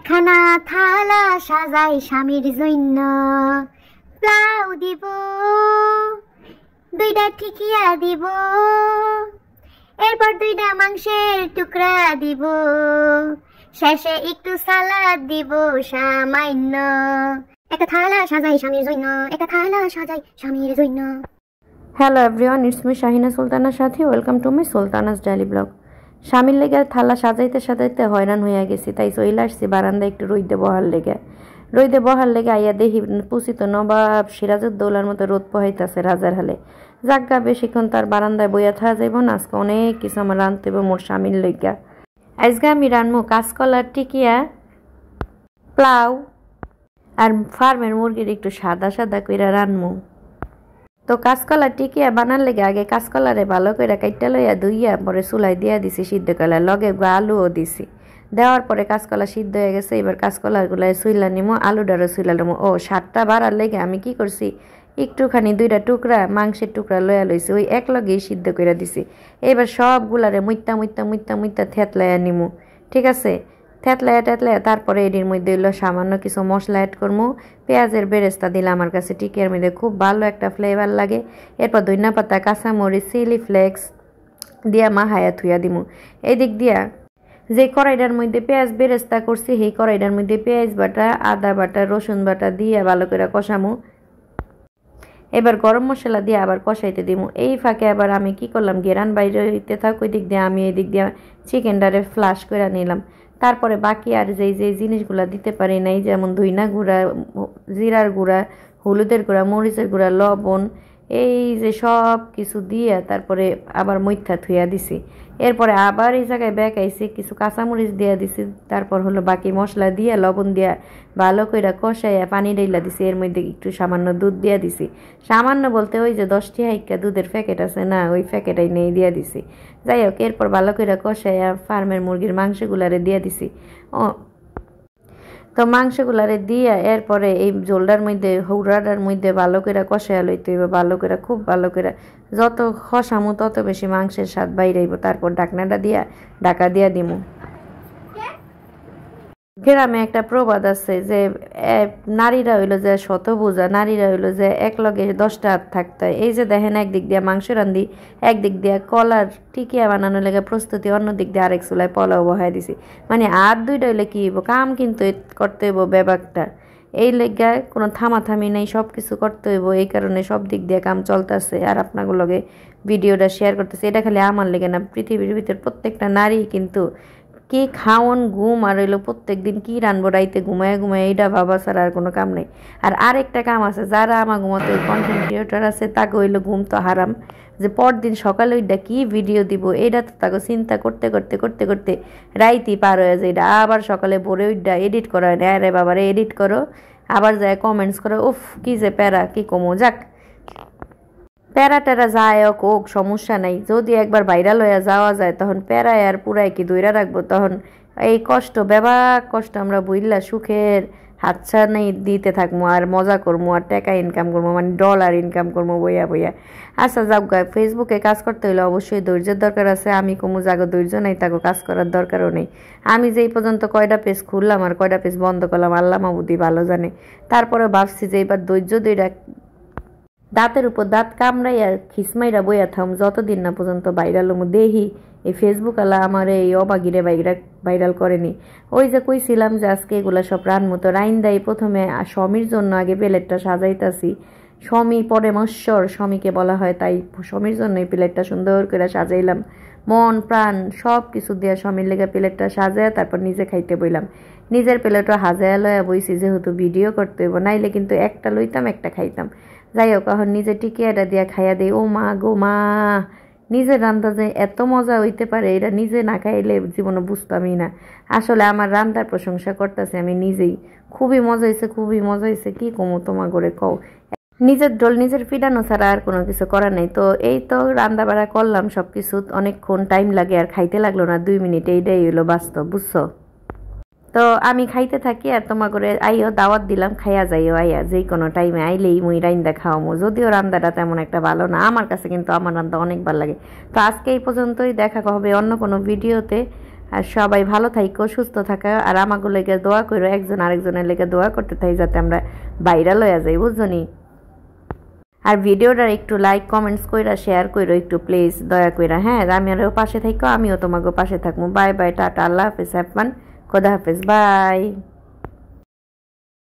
একখানা থালা সাজাই স্বামীর জন্য, প্লাউ দিব, দুইটা ঠিকিয়া দিব, এরপর দুইটা মাংসের টুকরা দিব, শেষে একটু সালাদ দিব সামান্য। একটা থালা সাজাই স্বামীর জন্য, একটা থালা সাজাই স্বামীর জন্য। Hello everyone, it's me Shahina সুলতানার সাথে welcome to my Sultana's daily blog. স্বামীর লেগে থালা সাজাইতে সাজাইতে হয়রান হয়ে গেছি, তাই চলে আসছি বারান্দায় একটু রইদে বহার লেগে আইয়া দেখি পুষিত নবাব সিরাজউদ্দৌলার মতো রোদ পোহাইতেছে রাজার হালে। জাগা বেশিক্ষণ তার বারান্দায় বইয়া থাকা যাইব না, আজকে অনেক কিছু আমার রাঁধতে হইব মোর স্বামীর লেগা। আজকে আমি রানমু কাঁচকলার টিকিয়া, প্লাউ আর ফার্মের মুরগির একটু সাদা সাদা কইরা রানমু। তো কাঁচকলা টিকিয়া বানার লেগে আগে কাঁচকলারে ভালো করে কাইটা লইয়া ধুইয়া পরে চুলাই দিয়া দিছি সিদ্ধ কলা, লগে আলুও দিছি। দেওয়ার পরে কাঁচকলা সিদ্ধ হয়ে গেছে, এবার কাঁচকলাগুলাই সুইলা নিমো, আলুটারও সুইলা নিমো। ও স্বাদটা বাড়ার লেগে আমি কি করছি, একটুখানি দুইটা টুকরা মাংসের টুকরা লইয়া লইছি, ওই এক লগেই সিদ্ধ করে দিছি। এবার সবগুলারে মুইত্তা থেতলাইয়া নিমু, ঠিক আছে। থেতলাইয়া তারপরে এটির মধ্যে হইলো সামান্য কিছু মশলা অ্যাড করবো। পেঁয়াজের বেরেস্তা দিলে আমার কাছে টিকিয়ার মধ্যে খুব ভালো একটা ফ্লেভার লাগে। এরপর ধনিয়া পাতা, কাঁচামরিচ, চিলি ফ্লেক্স দিয়া মাহায়া থুইয়া দিমু। এদিক দিয়া যে কড়াইটার মধ্যে পেঁয়াজ বেরেস্তা করছি, সেই কড়াইটার মধ্যে পেঁয়াজ বাটা, আদা বাটা, রসুন বাটা দিয়ে ভালো করে কষামু। এবার গরম মশলা দিয়ে আবার কষাইতে দিমু। এই ফাঁকে আবার আমি কি করলাম, গেরান বাইরে হইতে থাক, ওই দিক দিয়ে আমি এই দিক দিয়ে চিকেনটারে ফ্লাশ করে নিলাম। তারপরে বাকি আর যেই জিনিসগুলো দিতে পারি নাই, যেমন ধইনা গুঁড়া, জিরার গুঁড়া, হলুদের গুঁড়া, মরিচের গুঁড়া, লবণ, এই যে সব কিছু দিয়ে তারপরে আবার মইথা থুইয়া দিছি। এরপরে আবার এই জায়গায় বেঁকাইছি, কিছু কাঁচামরিচ দিয়া দিছি। তারপর হলো বাকি মশলা দিয়া লবণ দিয়া ভালো করে কষাইয়া পানি ডাইলা দিছি। এর মধ্যে একটু সামান্য দুধ দিয়া দিছি। সামান্য বলতে ওই যে 10টি হাইকা দুধের প্যাকেট আছে না, ওই প্যাকেটাই নিয়ে দিয়া দিছি। যাই হোক, এরপর ভালো করে কষাইয়া ফার্মের মুরগির মাংসগুলারে দিয়া দিছি। তো মাংসগুলারে দিয়া এরপরে এই ঝোলটার মধ্যে হুড়াটার মধ্যে ভালো করে কষাইয়া লইতে হইব, ভালো করে, খুব ভালো করে। যত কষামু তত বেশি মাংসের স্বাদ বাইরেইব। তারপর ঢাকনাটা দিয়া ঢাকা দিয়া দিমু। গ্রামে একটা প্রবাদ আছে যে নারীরা হইলো যে শতভুজা, নারীরা হইলো যে এক লগে 10টা হাত থাকতে হয়। এই যে দেখেন, একদিক দিয়ে মাংস রান্ধি, একদিক দিয়ে কলার টিকিয়া বানানোর লেগে প্রস্তুতি, অন্য দিক দিয়ে আরেক চুলায় পোলাও বহাই দিছি। মানে হাত দুইটা হইলে কি হইব, কাম কিন্তু করতে হইব ব্যাপারটা। এই লেগে কোনো থামাথামি নেই, সব কিছু করতে হইব। এই কারণে সব দিক দিয়ে কাম চলতেছে আর আপনাদের লগে ভিডিওটা শেয়ার করতেছে। এটা খালি আমার লেগে না, পৃথিবীর ভিতরে প্রত্যেকটা নারী কিন্তু কি খাওয়ান, ঘুম আর হইলো প্রত্যেক দিন কি রানবো রাইতে ঘুমায় এইটা ভাবা ছাড়া আর কোনো কাম নেই। আর আরেকটা কাম আছে, যারা আমার ঘুমাতে কন্টেন্ট ক্রিয়েটর আছে তাকে হইলো ঘুম তো হারাম, যে পরদিন সকালে ওইটা কি ভিডিও দিব, এটা তো তাকে চিন্তা করতে রাইতেই পার হয়ে যায়। এটা আবার সকালে ভোরে ওইটা এডিট করা হয় না, আরে বাবারে এডিট করো, আবার যায় কমেন্টস করো, উফ কি যে প্যারা, কি কমো। যাক, প্যারা টেরা যায় হোক, সমস্যা নাই। যদি একবার ভাইরাল হয়ে যাওয়া যায় তখন প্যারায় আর পুরাই কি দইরা রাখবো, তখন এই কষ্ট কষ্ট আমরা বুঝলা সুখের হাতছানি দিতে থাকবো আর মজা করবো আর টাকা ইনকাম করবো, মানে ডলার ইনকাম করবো বইয়া। আচ্ছা যাক, ফেসবুকে কাজ করতে হলে অবশ্যই ধৈর্যের দরকার আছে। আমি কমু জাগো ধৈর্য নাই, তাকে কাজ করার দরকারও নেই। আমি যেই পর্যন্ত কয়টা পেজ খুললাম আর কয়টা পেজ বন্ধ করলাম আল্লাহ মাহবুদি ভালো জানে। তারপরে ভাবছি যে এবার ধৈর্য দুইটা দাঁতের উপর দাঁত কামড়াই আর খিসমাইরা বইয়া থাম, যতদিন না পর্যন্ত ভাইরাল দেহি। এই ফেসবুক আলা আমার এই অবাগিরে ভাইরাল করেনি। ওই যে কইছিলাম যে আজকে এগুলা সব রানমতো রাইন দেয়। প্রথমে স্বামীর জন্য আগে প্লেটটা সাজাইতাছি। স্বামী পরে মশ্বর, স্বামীকে বলা হয়, তাই স্বামীর জন্য এই প্লেটটা সুন্দর করে সাজাইলাম। মন প্রাণ সব কিছু দিয়ে স্বামীর লেগে প্লেটটা সাজায় তারপর নিজে খাইতে বইলাম। নিজের প্লেটও হাজায়া লয়া বইছি, যেহেতু ভিডিও করতে হইব, নাইলে কিন্তু একটা লইতাম একটা খাইতাম। যাই হোক, এখন নিজে টিকিয়াটা দিয়া খাইয়া দেই। ও মা গো মা, নিজের রান্না যে এত মজা হইতে পারে এটা নিজে না খাইলে জীবনে বুঝতামই না। আসলে আমার রান্নার প্রশংসা করতেছি আমি নিজেই। খুবই মজা হয়েছে, কি কমো তোমা করে কও। নিজের ডোল নিজের ফিডানো ছাড়া আর কোনো কিছু করার নেই। তো এই তো রান্না বাড়া করলাম, সব কিছু অনেকক্ষণ টাইম লাগে আর খাইতে লাগলো না 2 মিনিট। এইটাই হইলো বাস্তব, বুঝছো। তো আমি খাইতে থাকি আর তোমার করে আইও দাওয়াত দিলাম, খাইয়া যাইও আইয়া, যে কোনো টাইমে আইলেই মুই রান্দা খাওয়ামো। যদিও রান্দাটা তেমন একটা ভালো না আমার কাছে, কিন্তু আমার রান্দা অনেক ভালো লাগে। তো আজকে এই পর্যন্তই, দেখা হবে অন্য কোনো ভিডিওতে। আর সবাই ভালো থাইকো, সুস্থ থাকা, আর আমাকে লেগে দোয়া করো, একজন আরেকজনের লেগে দোয়া করতে থাকি যাতে আমরা ভাইরাল হয়ে যাই, বুঝছনি। আর ভিডিওটা একটু লাইক কমেন্টস কইরা শেয়ার করো একটু প্লিজ, দয়া কইরা। হ্যাঁ, আমি আরও পাশে থাকো, আমিও তোমাকে পাশে থাকবো। বাই বাই, টাটা, আল্লাহ হাফেজ, হ্যাভ ফান, খোদা হাফেজ, বাই।